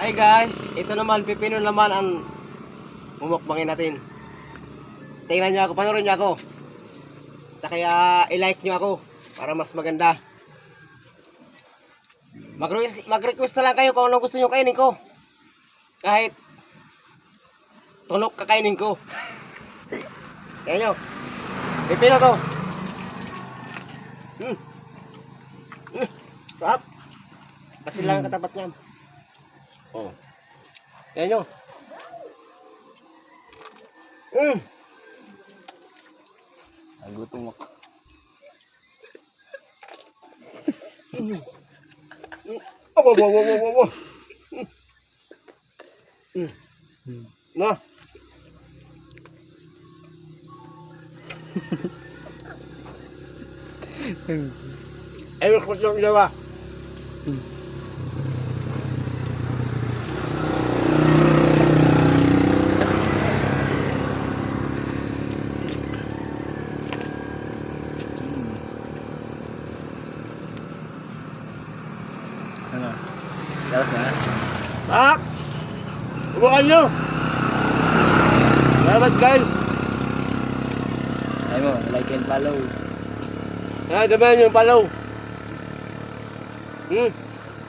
Hi guys, ito naman, pipino naman ang mumukbangin natin. Tingnan nyo ako, panoorin nyo ako. Tsaka i-like nyo ako para mas maganda. Mag-request na lang kayo kung anong gusto nyo kainin ko. Kahit tunok kakainin ko. Tingnan nyo, pipino to. Sarap. Kasi lang ang katapat niya. Oh. Tingnan nyo. Nagutom ako. Abo. Na. Ayun ko yung ilawa. Ano? Tapos na? Pak! Subukan nyo! Salamat guys! Ay mo, like and follow. Damayan nyo yung palaw.